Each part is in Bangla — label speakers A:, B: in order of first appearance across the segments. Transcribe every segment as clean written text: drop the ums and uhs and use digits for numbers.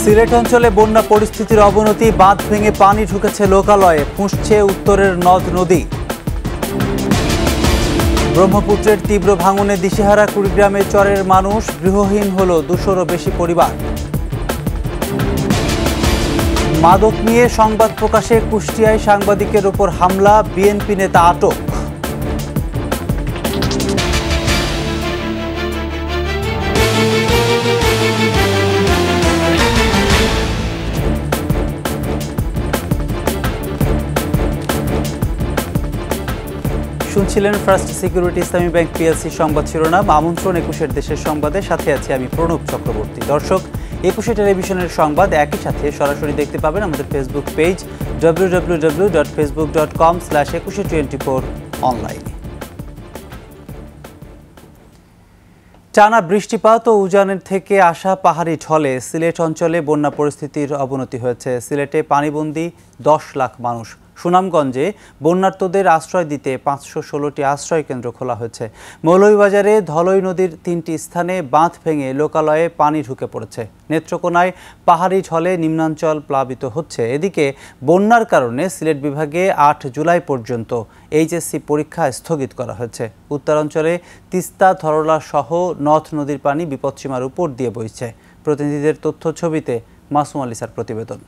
A: সিলেট অঞ্চলে বন্যা পরিস্থিতির অবনতি, বাঁধ ভেঙে পানি ঢুকেছে লোকালয়ে, ফুঁসছে উত্তরের নদ নদী। ব্রহ্মপুত্রের তীব্র ভাঙনে দিশেহারা কুড়িগ্রামের চরের মানুষ, গৃহহীন হল 200-রও বেশি পরিবার। মাদক নিয়ে সংবাদ প্রকাশে কুষ্টিয়ায় সাংবাদিকের ওপর হামলা, বিএনপি নেতা আটক। শুনছিলেন ফার্স্ট সিকিউরিটি ইসলামী ব্যাংক পিএলসি সংবাদ শিরোনাম। আমন্ত্রণ 21 দেশের সংবাদে, সাথে আছি আমি প্রণব চক্রবর্তী। দর্শক, 21 টেলিভিশনের সংবাদ একই সাথে সরাসরি দেখতে পাবেন আমাদের ফেসবুক পেজ www.facebook.com/2124 অনলাইনে। টানা বৃষ্টিপাত ও উজানের থেকে আসা পাহাড়ি ঢলে সিলেট অঞ্চলে বন্যা পরিস্থিতির অবনতি হয়েছে। সিলেটে পানিবন্দী 10 লাখ মানুষ। সুনামগঞ্জে বন্যার্তদের আশ্রয় দিতে 516টি আশ্রয় কেন্দ্র খোলা হয়েছে। মৌলভীবাজারে ধলই নদীর 3টি স্থানে বাঁধ ভেঙে লোকালয়ে পানি ঢুকে পড়েছে। নেত্রকোনায় পাহাড়ি ঢলে নিম্নাঞ্চল প্লাবিত হচ্ছে। এদিকে বন্যার কারণে সিলেট বিভাগে 8 জুলাই পর্যন্ত এইচএসসি পরীক্ষা স্থগিত করা হয়েছে। উত্তরাঞ্চলে তিস্তা, ধরলা সহ নদ নদীর পানি বিপদসীমার উপর দিয়ে বইছে। প্রতিনিধিদের তথ্য ছবিতে মাসুম আলিসার প্রতিবেদন।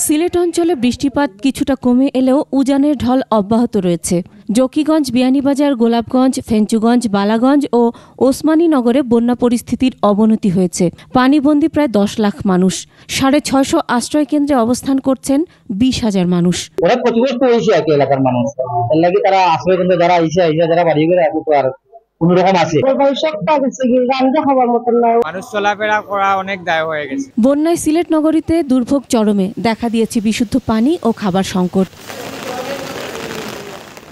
B: সিলেট অঞ্চলে বৃষ্টিপাত কিছুটা কমে এলেও উজানের ঢল অব্যাহত রয়েছে। জকিগঞ্জ, বিয়ানীবাজার, গোলাপগঞ্জ, ফেঞ্চুগঞ্জ, বালাগঞ্জ ও ওসমানীনগরে বন্যা পরিস্থিতির অবনতি হয়েছে। পানিবন্দী প্রায় 10 লাখ মানুষ। 650 আশ্রয় কেন্দ্রে অবস্থান করছেন 20,000 মানুষ।
C: ওরা ক্ষতিগ্রস্ত হয়েছে আর কি এলাকার মানুষ, এর লাগি তারা আশ্রয় কেন্দ্রে যারা যারা বাড়ি করে এখন তো আর কোন রকম আছে।
D: মানুষ চলাফেরা করা অনেক দায় হয়ে গেছে।
B: বন্যায় সিলেট নগরীতে দুর্ভোগ চরমে, দেখা দিয়েছে বিশুদ্ধ পানি ও খাবার সংকট।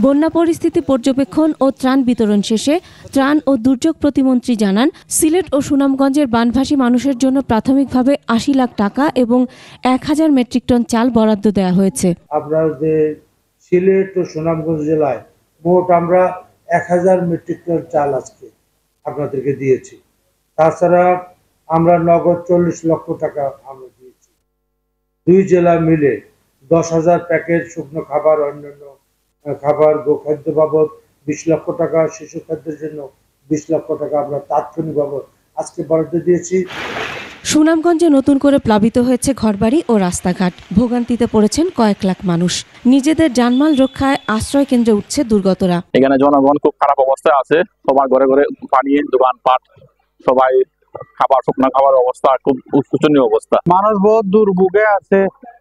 B: বন্যা পরিস্থিতি পর্যবেক্ষণ ও ত্রাণ বিতরণ শেষে ত্রাণ ও দুর্যোগ প্রতিমন্ত্রী জানান, সিলেট ও সুনামগঞ্জের বানভাসী মানুষের জন্য প্রাথমিকভাবে 80 লাখ টাকা এবং 1000 মেট্রিক টন চাল বরাদ্দ দেওয়া হয়েছে।
E: আপনার যে সিলেট ও সুনামগঞ্জ জেলায় মোট আমরা 1000 মেট্রিক টন চাল আজকে আপনাদেরকে দিয়েছি। তাছাড়া আমরা নগদ 40 লক্ষ টাকা আমরা দিয়েছি। 2 জেলা মিলে 10,000 প্যাকেট শুকনো খাবার, অন্যান্য খাবার, গোখাদ্য বাবদ 20 লক্ষ টাকা, শিশু খাদ্যের জন্য 20 লক্ষ টাকা আমরা তাৎক্ষণিক বাবদ আজকে বরাদ্দ দিয়েছি।
B: সুনামগঞ্জে নতুন করে প্লাবিত হয়েছে ঘরবাড়ি ও রাস্তাঘাট। ভোগান্তিতে পড়েছেন কয়েক লাখ মানুষ। নিজেদের জানমাল রক্ষায় আশ্রয় কেন্দ্রে উঠছে দুর্গতরা।
F: এখানে জনগণ খুব খারাপ অবস্থায় আছে। সবার ঘরে ঘরে পানি, দোকানপাট, সবাই খাবার, শুকনো খাবার অবস্থা খুব শোচনীয় অবস্থা।
G: মানুষ বহুত দুর্ভোগে আছে,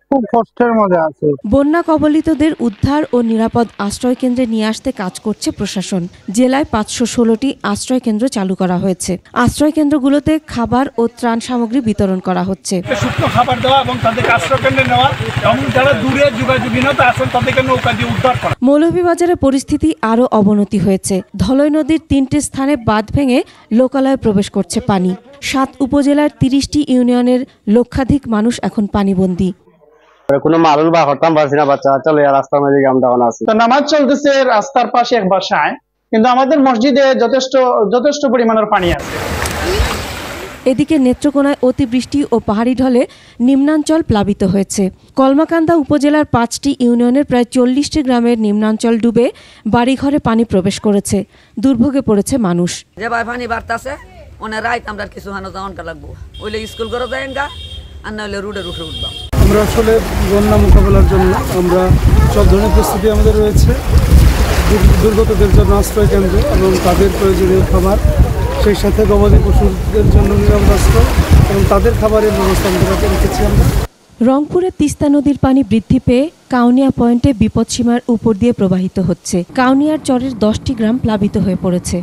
G: খুব কষ্টের মধ্যে আছে।
B: বন্যা কবলিতদের উদ্ধার ও নিরাপদ আশ্রয় কেন্দ্রে নিয়ে আসতে কাজ করছে প্রশাসন। জেলায় 516টি আশ্রয় কেন্দ্র চালু করা হয়েছে। আশ্রয় কেন্দ্রগুলোতে খাবার ও ত্রাণ সামগ্রী বিতরণ করা হচ্ছে।
H: শুকনো খাবার দেওয়া এবং তাদেরকে আশ্রয় কেন্দ্রে নেওয়া এবং যারা দূরে যোগাযোগহীনতা আছেন তাদেরকে নৌকা দিয়ে উদ্ধার করা।
B: মৌলভীবাজারে পরিস্থিতি আরও অবনতি হয়েছে। ধলই নদীর 3টি স্থানে বাঁধ ভেঙে লোকালয়ে প্রবেশ করছে পানি। 7 উপজেলার 30টি ইউনিয়নের লক্ষাধিক মানুষ এখন পানিবন্দী।
C: কোনো মানুষ বা হরতাম পারছি না, বাচ্চা চলে রাস্তার মধ্যে আমরা আছি।
G: নামাজ চলতেছে রাস্তার পাশে এক বাসায়, কিন্তু আমাদের মসজিদে যথেষ্ট পরিমাণের পানি আছে।
B: এদিকে নেত্রকোনায় অতিবৃষ্টি ও পাহাড়ি ঢলে নিম্নাঞ্চল প্লাবিত হয়েছে। কলমাকান্দা উপজেলার 5টি ইউনিয়নের প্রায় 40টি গ্রামের নিম্নাঞ্চল ডুবে বাড়িঘরে পানি প্রবেশ করেছে। দুর্ভোগে পড়েছে মানুষ।
I: যে ভাই পানি বাড়তাছে, ওনে রাইত আমরা কিছু হানো যাওয়ানটা লাগবো, ওইলে স্কুল করে যাইঙ্গা আর না হলে রোডের উঠে উঠবাম।
E: আমরা আসলে বন্যা মোকাবেলার জন্য আমরা সব ধরনের প্রস্তুতি আমাদের রয়েছে। দুর্গতদের জন্য আশ্রয় কেন্দ্র এবং তাদের প্রয়োজনীয় খাবার, সেই সাথে গবাদি পশুদের জন্য নিরাপদ আশ্রয় এবং তাদের খাবারের ব্যবস্থা আমরা রেখেছি। আমরা
B: রংপুরে তিস্তা নদীর পানি বৃদ্ধি পেয়ে কাউনিয়া পয়েন্টে বিপদসীমার উপর দিয়ে প্রবাহিত হচ্ছে। কাউনিয়ার চরের 10টি গ্রাম প্লাবিত হয়ে পড়েছে।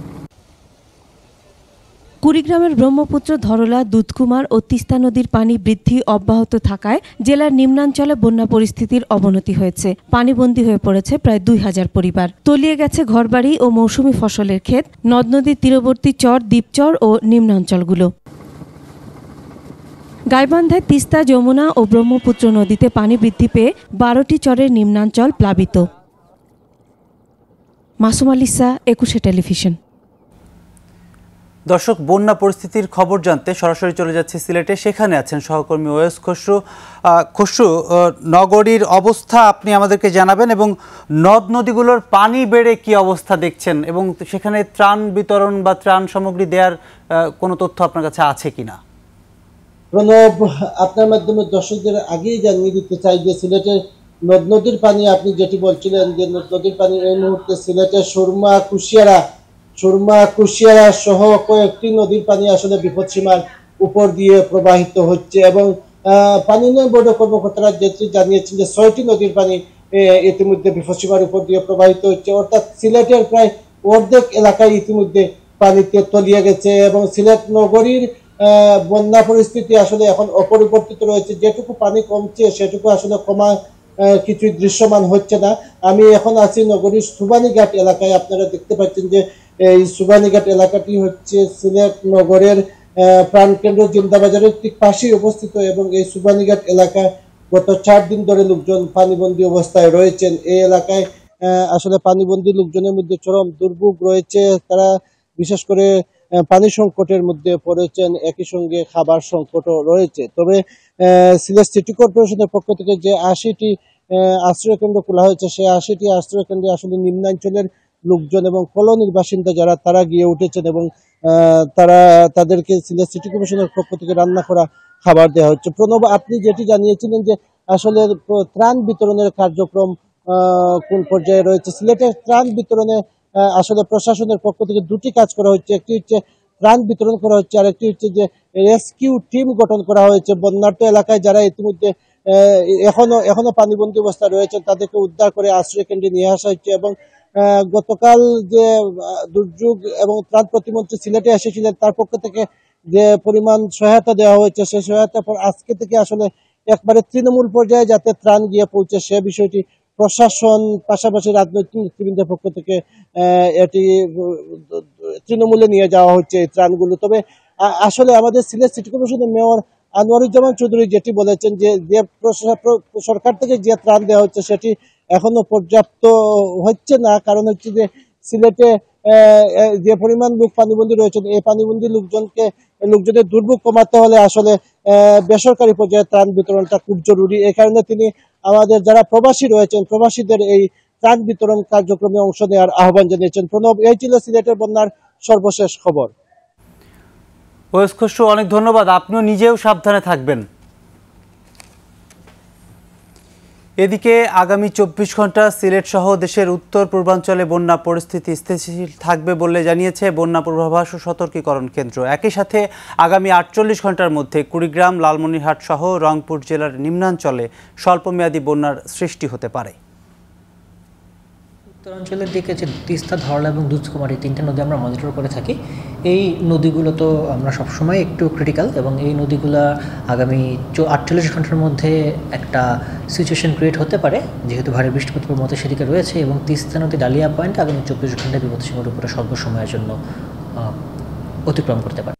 B: কুড়িগ্রামের ব্রহ্মপুত্র, ধরলা, দুধকুমার ও তিস্তা নদীর পানি বৃদ্ধি অব্যাহত থাকায় জেলার নিম্নাঞ্চলে বন্যা পরিস্থিতির অবনতি হয়েছে। পানিবন্দী হয়ে পড়েছে প্রায় 2000 পরিবার। তলিয়ে গেছে ঘরবাড়ি ও মৌসুমি ফসলের ক্ষেত, নদ নদীর তীরবর্তী চর, দ্বীপচর ও নিম্নাঞ্চলগুলো। গাইবান্ধায় তিস্তা, যমুনা ও ব্রহ্মপুত্র নদীতে পানি বৃদ্ধি পেয়ে 12টি চরের নিম্নাঞ্চল প্লাবিত। মাসুম আলিসা, 21 টেলিভিশন।
A: দর্শক, বন্যা পরিস্থিতির খবর জানতে সরাসরি চলে যাচ্ছে সিলেটে। সেখানে আছেন সহকর্মী ওয়েস খসরু। খসরু, নগরীর অবস্থা আপনি আমাদেরকে জানাবেন এবং নদ নদীগুলোর পানি বেড়ে কি অবস্থা দেখছেন এবং সেখানে ত্রাণ বিতরণ বা ত্রাণ সামগ্রী দেওয়ার কোনো তথ্য আপনার কাছে আছে কিনা?
J: প্রণব, আপনার মাধ্যমে দর্শকদের আগেই জানিয়ে দিতে চাই যে সিলেটের নদ নদীর পানি, আপনি যেটি বলছিলেন যে নদ নদীর পানি এই মুহূর্তে সিলেটের সুরমা কুশিয়ারা সহ কয়েকটি নদীর পানি আসলে বিপদসীমার উপর দিয়ে প্রবাহিত হচ্ছে এবং পানি উন্নয়ন বোর্ডের কর্মকর্তারা যেটি জানিয়েছেন যে 6টি নদীর পানি ইতিমধ্যে বিপদসীমার উপর দিয়ে প্রবাহিত হচ্ছে, অর্থাৎ সিলেটের প্রায় অর্ধেক এলাকায় ইতিমধ্যে পানিতে তলিয়ে গেছে এবং সিলেট নগরীর বন্যা পরিস্থিতি আসলে এখন অপরিবর্তিত রয়েছে। যেটুকু পানি কমছে সেটুকু আসলে কমা কিছুই দৃশ্যমান হচ্ছে না। আমি এখন আছি নগরীর সুবানীঘাট এলাকায়। আপনারা দেখতে পাচ্ছেন যে এই সুবানীঘাট এলাকাটি হচ্ছে সিলেট নগরের প্রাণকেন্দ্র জিন্দাবাজারের ঠিক পাশেই অবস্থিত এবং এই সুবানীঘাট এলাকায় গত 4 দিন ধরে লোকজন পানিবন্দী অবস্থায় রয়েছেন। এই এলাকায় আসলে পানিবন্দী লোকজনের মধ্যে চরম দুর্ভোগ রয়েছে। তারা বিশেষ করে পানি সংকটের মধ্যে পড়েছেন, একই সঙ্গে খাবার সংকটও রয়েছে। তবে সিলেট সিটি কর্পোরেশনের পক্ষ থেকে যে 80টি আশ্রয়কেন্দ্র খোলা হয়েছে, সেই 80টি আশ্রয়কেন্দ্রে আসলে নিম্নাঞ্চলের লোকজন এবং কলোনির বাসিন্দা যারা, তারা গিয়ে উঠেছেন এবং তাদেরকে সিলেট সিটি কর্পোরেশনের পক্ষ থেকে রান্না করা খাবার দেওয়া হচ্ছে। প্রণব, আপনি যেটি জানিয়েছিলেন যে আসলে ত্রাণ বিতরণের কার্যক্রম কোন পর্যায়ে রয়েছে, সিলেটের ত্রাণ বিতরণে আসলে প্রশাসনের পক্ষ থেকে 2টি কাজ করা হচ্ছে। একটি হচ্ছে ত্রাণ বিতরণ করা হচ্ছে, আর একটি হচ্ছে যে রেস্কিউ টিম গঠন করা হয়েছে। বন্যার্ত এলাকায় যারা ইতিমধ্যে এখনো পানিবন্দী অবস্থায় রয়েছেন তাদেরকে উদ্ধার করে আশ্রয় কেন্দ্রে নিয়ে আসা হচ্ছে এবং গতকাল যে দুর্যোগ এবং ত্রাণ প্রতিমন্ত্রী সিলেটে এসেছিলেন, তার পক্ষ থেকে যে পরিমাণ সহায়তা দেওয়া হয়েছে, সেই সহায়তা পর আজকে থেকে আসলে একবারে তৃণমূল পর্যায়ে যাতে ত্রাণ গিয়ে পৌঁছে সে বিষয়টি প্রশাসন পাশাপাশি রাজনৈতিক নেতৃবৃন্দের পক্ষ থেকে এটি তৃণমূলে নিয়ে যাওয়া হচ্ছে এই ত্রাণগুলো। তবে আসলে আমাদের সিলেট সিটি কর্পোরেশনের মেয়র আনোয়ারুজ্জামান চৌধুরী যেটি বলেছেন যে সরকার থেকে যে ত্রাণ দেওয়া হচ্ছে সেটি এখনো পর্যাপ্ত হচ্ছে না, কারণ হচ্ছে যে সিলেটে যে পরিমাণ লোক পানিবন্দী রয়েছেন, এই পানিবন্দী লোকজনের দুর্ভোগ কমাতে হলে আসলে বেসরকারি পর্যায়ে ত্রাণ বিতরণটা খুব জরুরি। এই কারণে তিনি আমাদের যারা প্রবাসী রয়েছেন, প্রবাসীদের এই ত্রাণ বিতরণ কার্যক্রমে অংশ নেওয়ার আহ্বান জানিয়েছেন। প্রণব, এই ছিল সিলেটের বন্যার সর্বশেষ খবর।
A: ওয়েস খসরু, অনেক ধন্যবাদ। আপনিও নিজেও সাবধানে থাকবেন। এদিকে আগামী 24 ঘন্টা সিলেট সহ দেশের উত্তর পূর্বাঞ্চলে বন্যা পরিস্থিতি স্থিতিশীল থাকবে বলে জানিয়েছে বন্যা পূর্বাভাস ও সতর্কীকরণ কেন্দ্র। একই সাথে আগামী 48 ঘন্টার মধ্যে কুড়িগ্রাম, লালমনিরহাট সহ রংপুর জেলার নিম্নাঞ্চলে স্বল্পমেয়াদী বন্যার সৃষ্টি হতে পারে।
K: উত্তরাঞ্চলের দিকে যে তিস্তা, ধরলা এবং দুধকুমারী 3টে নদী আমরা মনিটর করে থাকি। এই নদীগুলো তো আমরা সবসময় একটু ক্রিটিক্যাল এবং এই নদীগুলো আগামী 48 ঘন্টার মধ্যে একটা সিচুয়েশন ক্রিয়েট হতে পারে, যেহেতু ভারী বৃষ্টিপাতের মধ্যে সেদিকে রয়েছে এবং তিস্তা নদী ডালিয়া পয়েন্ট আগামী 24 ঘন্টায় বিপদসীমার উপরে স্বল্প সময়ের জন্য অতিক্রম করতে পারে।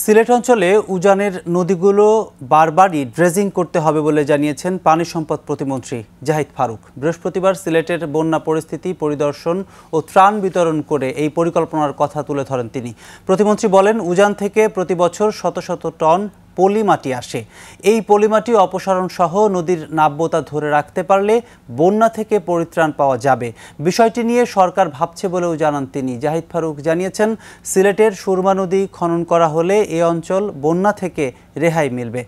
A: সিলেট অঞ্চলে উজানের নদীগুলো বারবারই ড্রেজিং করতে হবে বলে জানিয়েছেন পানি সম্পদ প্রতিমন্ত্রী জাহিদ ফারুক। বৃহস্পতিবার সিলেটের বন্যা পরিস্থিতি পরিদর্শন ও ত্রাণ বিতরণ করে এই পরিকল্পনার কথা তুলে ধরেন তিনি। প্রতিমন্ত্রী বলেন, উজান থেকে প্রতি বছর শত শত টন পলিমাটি আসে। এই পলিমাটি অপসারণ সহ নদীর নাব্যতা ধরে রাখতে পারলে বন্যা থেকে পরিত্রাণ পাওয়া যাবে। বিষয়টি নিয়ে সরকার ভাবছে বলেও জানান তিনি। জাহিদ ফারুক জানিয়েছেন, সিলেটের সুরমা নদী খনন করা হলে এ অঞ্চল বন্যা থেকে রেহাই মিলবে।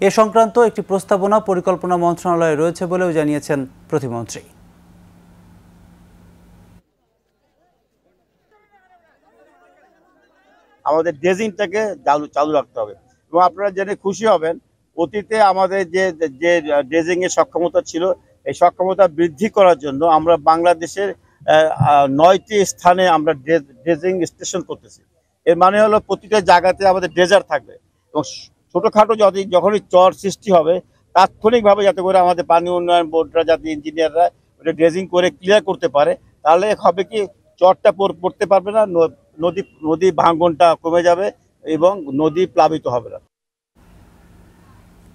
A: এ সংক্রান্ত একটি প্রস্তাবনা পরিকল্পনা মন্ত্রণালয়ে রয়েছে বলেও জানিয়েছেন প্রতিমন্ত্রী।
L: আমাদের ড্রেজিংটাকে চালু রাখতে হবে এবং আপনারা জেনে খুশি হবেন, অতীতে আমাদের যে ড্রেজিং এর সক্ষমতা ছিল, এই সক্ষমতা বৃদ্ধি করার জন্য আমরা বাংলাদেশের 9টি স্থানে আমরা ড্রেজিং স্টেশন করতেছি। এর মানে হলো প্রতিটা জায়গাতে আমাদের ড্রেজার থাকবে এবং ছোটোখাটো যখনই চর সৃষ্টি হবে তাৎক্ষণিকভাবে যাতে করে আমাদের পানি উন্নয়ন বোর্ডরা, যাতে ইঞ্জিনিয়াররা ওটা ড্রেজিং করে ক্লিয়ার করতে পারে, তাহলে হবে কি চরটা পড়তে পারবে না, নদী ভাঙ্গনটা কমে যাবে এবং নদী প্লাবিত হবে না।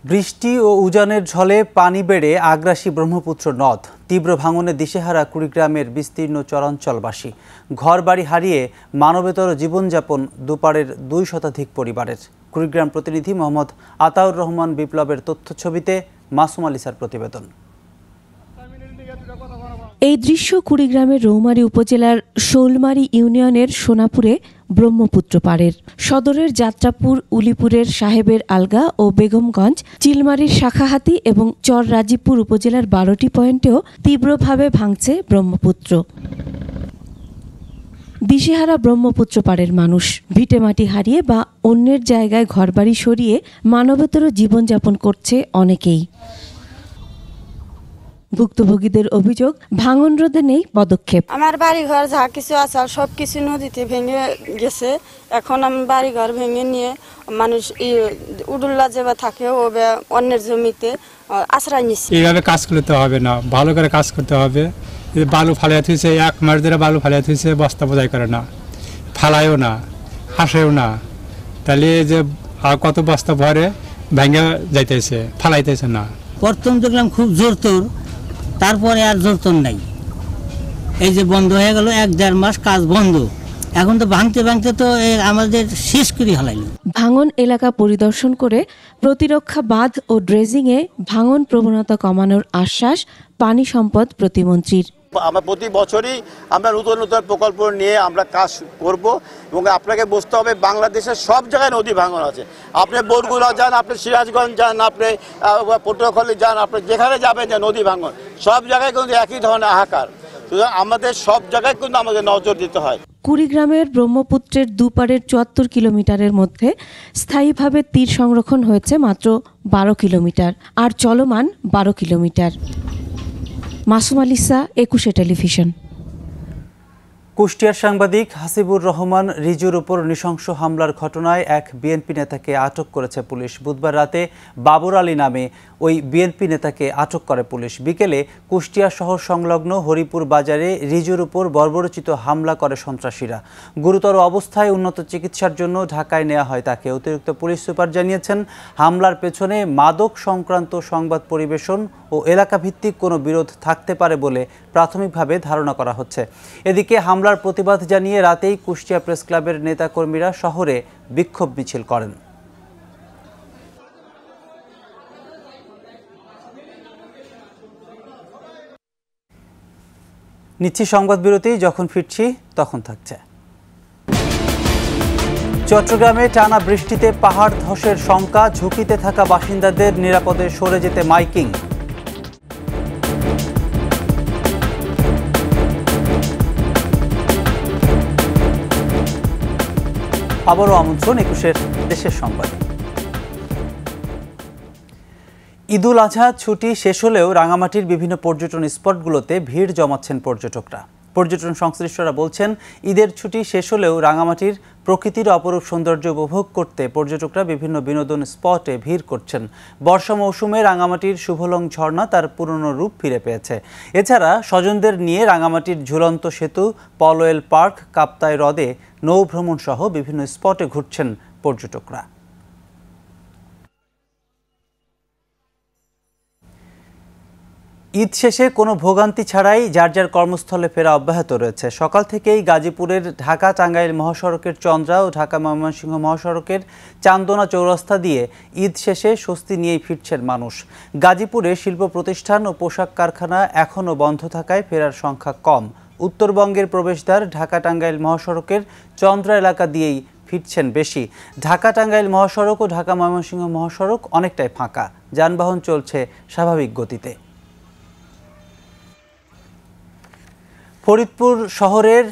A: বৃষ্টি ও উজানের ঝলে পানি বেড়ে আগ্রাসী ব্রহ্মপুত্র নদ। তীব্র ভাঙনে দিশেহারা কুড়িগ্রামের বিস্তীর্ণ চরাঞ্চলবাসী। ঘরবাড়ি হারিয়ে মানবেতর জীবনযাপন দুপাড়ের 2 শতাধিক পরিবারের। কুড়িগ্রাম প্রতিনিধি মোহাম্মদ আতাউর রহমান বিপ্লবের তথ্যছবিতে মাসুম আলিসার প্রতিবেদন।
B: এই দৃশ্য কুড়িগ্রামের রৌমারী উপজেলার শোলমারী ইউনিয়নের সোনাপুরে ব্রহ্মপুত্র পাড়ের। সদরের যাত্রাপুর, উলিপুরের সাহেবের আলগা ও বেগমগঞ্জ, চিলমারির শাখাহাতি এবং চর রাজীবপুর উপজেলার 12টি পয়েন্টেও তীব্রভাবে ভাঙছে ব্রহ্মপুত্র। দিশেহারা ব্রহ্মপুত্র পাড়ের মানুষ ভিটেমাটি হারিয়ে বা অন্যের জায়গায় ঘরবাড়ি সরিয়ে মানবেতর জীবনযাপন করছে অনেকেই। ভুক্তভোগীদের অভিযোগ, ভাঙন রোধে নেই পদক্ষেপ।
M: আমার বাড়িঘর যা কিছু আছে সবকিছু নদীতে ভেঙে গেছে। এখন আমি বাড়িঘর ভেঙে নিয়ে মানুষ উডুল্লা যেভাবে থাকে ও অন্যের জমিতে আশ্রয় নিচ্ছে।
D: এইভাবে কাজ করতে হবে না, ভালো করে কাজ করতে হবে। বালু ফালিয়া থুইছে, 1 মাস ধরে বালু ফালিয়া থুইছে, বস্তা বোঝাই করে না, ফালায়ও না, হাসেও না। তাহলে যে আর কত বস্তা ভরে ভেঙে যাইতেছে, ফালাইতেছে না।
N: প্রথম দেখলাম খুব জোর তোর, তারপরে আর জোর তোর নাই। এই যে বন্ধ হয়ে গেল 1-1.5 মাস কাজ বন্ধ, এখন তো ভাঙতে ভাঙতে তো আমাদের শেষ করে হালাইল।
B: ভাঙন এলাকা পরিদর্শন করে প্রতিরক্ষা বাঁধ ও ড্রেজিংয়ে ভাঙন প্রবণতা কমানোর আশ্বাস পানি সম্পদ প্রতিমন্ত্রীর।
L: আমরা প্রতি বছরই আমরা নতুন নতুন প্রকল্প নিয়ে আমরা কাজ করব এবং আপনাকে বুঝতে হবে বাংলাদেশের সব জায়গায় নদী ভাঙন আছে। আপনি বরগুনা যান, আপনি সিরাজগঞ্জ যান, আপনি পটুয়াখালী যান, আপনি যেখানে যাবেন যে নদী ভাঙন সব জায়গায় কিন্তু একই ধরনের হাহাকার। সুতরাং আমাদের সব জায়গায় কিন্তু আমাদের নজর দিতে হয়।
B: কুড়িগ্রামের ব্রহ্মপুত্রের দুপাড়ের 74 কিলোমিটারের মধ্যে স্থায়ীভাবে তীর সংরক্ষণ হয়েছে মাত্র 12 কিলোমিটার আর চলমান 12 কিলোমিটার। মাসুম আলিসা, 21 টেলিভিশন।
A: কুষ্টিয়ার সাংবাদিক হাসিবুর রহমান রিজুর উপর নৃশংস হামলার ঘটনায় এক বিএনপি নেতাকে আটক করেছে পুলিশ। বুধবার রাতে বাবর আলী নামে ওই বিএনপি নেতাকে আটক করে পুলিশ। বিকেলে কুষ্টিয়া শহর সংলগ্ন হরিপুর বাজারে রিজুর উপর বর্বরোচিত হামলা করে সন্ত্রাসীরা। গুরুতর অবস্থায় উন্নত চিকিৎসার জন্য ঢাকায় নেওয়া হয় তাকে। অতিরিক্ত পুলিশ সুপার জানিয়েছেন, হামলার পেছনে মাদক সংক্রান্ত সংবাদ পরিবেশন ও এলাকাভিত্তিক কোনো বিরোধ থাকতে পারে বলে প্রাথমিকভাবে ধারণা করা হচ্ছে। এদিকে হামলার প্রতিবাদ জানিয়ে রাতেই কুষ্টিয়া প্রেস ক্লাবের নেতাকর্মীরা শহরে বিক্ষোভ মিছিল করেন। নিচ্ছি সংবাদ বিরতি, যখন ফিরছি তখন থাকছে। চট্টগ্রামে টানা বৃষ্টিতে পাহাড় ধসের শঙ্কা, ঝুঁকিতে থাকা বাসিন্দাদের নিরাপদে সরে যেতে মাইকিং। আবারও আমন্ত্রণ 21 দেশের সংবাদে। ঈদুল আজহা ছুটি শেষ হলেও রাঙামাটির বিভিন্ন পর্যটন স্পটগুলোতে ভিড় জমাচ্ছেন পর্যটকরা। পর্যটন সংশ্লিষ্টরা বলছেন, ঈদের ছুটি শেষ হলেও রাঙামাটির প্রকৃতির অপরূপ সৌন্দর্য উপভোগ করতে পর্যটকরা বিভিন্ন বিনোদন স্পটে ভিড় করছেন। বর্ষা মৌসুমে রাঙামাটির শুভলং ঝর্ণা তার পুরনো রূপ ফিরে পেয়েছে। এছাড়া স্বজনদের নিয়ে রাঙামাটির ঝুলন্ত সেতু, পলওয়েল পার্ক, কাপ্তাই হ্রদে নৌভ্রমণ সহ বিভিন্ন স্পটে ঘুরছেন পর্যটকরা। ঈদ শেষে কোনো ভোগান্তি ছাড়াই যার যার কর্মস্থলে ফেরা অব্যাহত রয়েছে। সকাল থেকেই গাজীপুরের ঢাকা টাঙ্গাইল মহাসড়কের চন্দ্রা ও ঢাকা ময়মনসিংহ মহাসড়কের চান্দনা চৌরাস্তা দিয়ে ঈদ শেষে স্বস্তি নিয়েই ফিরছেন মানুষ। গাজীপুরে শিল্প প্রতিষ্ঠান ও পোশাক কারখানা এখনও বন্ধ থাকায় ফেরার সংখ্যা কম। উত্তরবঙ্গের প্রবেশদ্বার ঢাকা টাঙ্গাইল মহাসড়কের চন্দ্রা এলাকা দিয়েই ফিরছেন বেশি। ঢাকা টাঙ্গাইল মহাসড়ক ও ঢাকা ময়মনসিংহ মহাসড়ক অনেকটাই ফাঁকা, যানবাহন চলছে স্বাভাবিক গতিতে। ফরিদপুর শহরের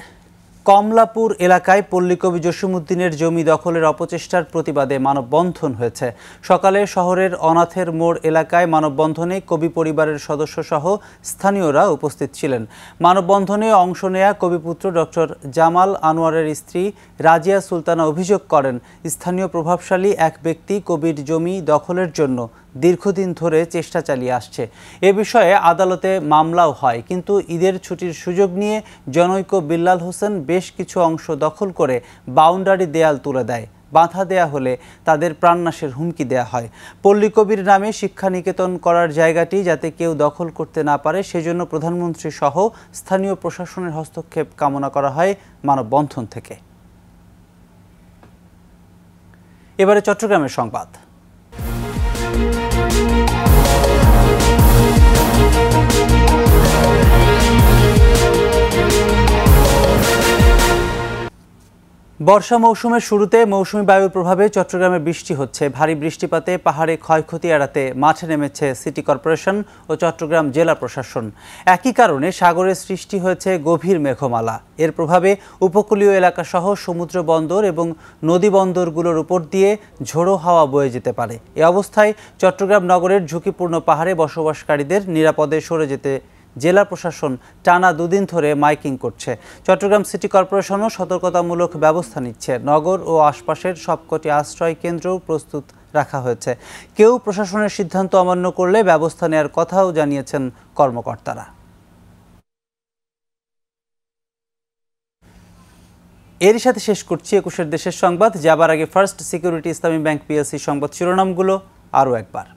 A: কমলাপুর এলাকায় পল্লীকবি জসিমউদ্দিনের জমি দখলের অপচেষ্টার প্রতিবাদে মানববন্ধন হয়েছে। সকালে শহরের অনাথের মোড় এলাকায় মানববন্ধনে কবি পরিবারের সদস্যসহ স্থানীয়রা উপস্থিত ছিলেন। মানববন্ধনে অংশ নেয়া কবিপুত্র ডক্টর জামাল আনোয়ারের স্ত্রী রাজিয়া সুলতানা অভিযোগ করেন, স্থানীয় প্রভাবশালী এক ব্যক্তি কবির জমি দখলের জন্য দীর্ঘদিন ধরে চেষ্টা চালিয়ে আসছে। এ বিষয়ে আদালতে মামলাও হয়, কিন্তু ঈদের ছুটির সুযোগ নিয়ে জনৈক বিল্লাল হোসেন বেশ কিছু অংশ দখল করে বাউন্ডারি দেয়াল তুলে দেয়। বাধা দেয়া হলে তাদের প্রাণনাশের হুমকি দেয়া হয়। পল্লী কবির নামে শিক্ষা নিকেতন করার জায়গাটি যাতে কেউ দখল করতে না পারে সেজন্য প্রধানমন্ত্রী সহ স্থানীয় প্রশাসনের হস্তক্ষেপ কামনা করা হয় মানববন্ধন থেকে। এবারে চট্টগ্রামের সংবাদ। বর্ষা মৌসুমের শুরুতে মৌসুমী বায়ুর প্রভাবে চট্টগ্রামে বৃষ্টি হচ্ছে। ভারী বৃষ্টিপাতে পাহাড়ে ক্ষয়ক্ষতি এড়াতে মাঠে নেমেছে সিটি কর্পোরেশন ও চট্টগ্রাম জেলা প্রশাসন। একই কারণে সাগরে সৃষ্টি হয়েছে গভীর মেঘমালা। এর প্রভাবে উপকূলীয় এলাকাসহ সমুদ্র বন্দর এবং নদী বন্দরগুলোর উপর দিয়ে ঝোড়ো হাওয়া বয়ে যেতে পারে। এ অবস্থায় চট্টগ্রাম নগরের ঝুঁকিপূর্ণ পাহাড়ে বসবাসকারীদের নিরাপদে সরে যেতে জেলা প্রশাসন টানা 2 দিন ধরে মাইকিং করছে। চট্টগ্রাম সিটি কর্পোরেশনও সতর্কতামূলক ব্যবস্থা নিচ্ছে। নগর ও আশপাশের সবকটি আশ্রয় কেন্দ্রও প্রস্তুত রাখা হয়েছে। কেউ প্রশাসনের সিদ্ধান্ত অমান্য করলে ব্যবস্থা নেওয়ার কথাও জানিয়েছেন কর্মকর্তারা। এরই সাথে শেষ করছি 21 দেশের সংবাদ। যাবার আগে ফার্স্ট সিকিউরিটি ইসলামী ব্যাংক পিএলসি সংবাদ শিরোনামগুলো আরও একবার।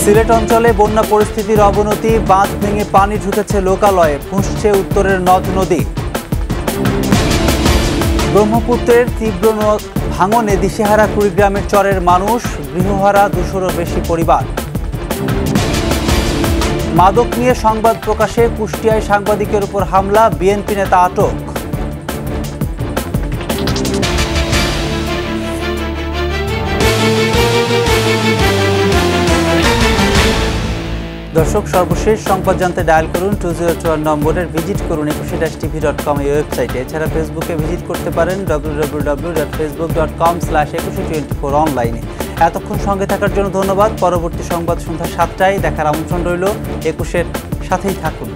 A: সিলেট অঞ্চলে বন্যা পরিস্থিতির অবনতি, বাঁধ ভেঙে পানি ঢুকেছে লোকালয়ে, ফুঁসছে উত্তরের নদ নদী। ব্রহ্মপুত্রের তীব্র ভাঙনে দিশেহারা কুড়িগ্রামের চরের মানুষ, গৃহহারা 200-রও বেশি পরিবার। মাদক নিয়ে সংবাদ প্রকাশে কুষ্টিয়ায় সাংবাদিকের উপর হামলা, বিএনপি নেতা আটক। দর্শক, সর্বশেষ সংবাদ জানতে ডায়াল করুন 2021 নম্বরের, ভিজিট করুন 21tv.com এই ওয়েবসাইটে। এছাড়া ফেসবুকে ভিজিট করতে পারেন www.facebook.com/2124 অনলাইনে। এতক্ষণ সঙ্গে থাকার জন্য ধন্যবাদ। পরবর্তী সংবাদ সন্ধ্যা 7টায় দেখার আমন্ত্রণ রইল। 21-এর সাথেই থাকুন।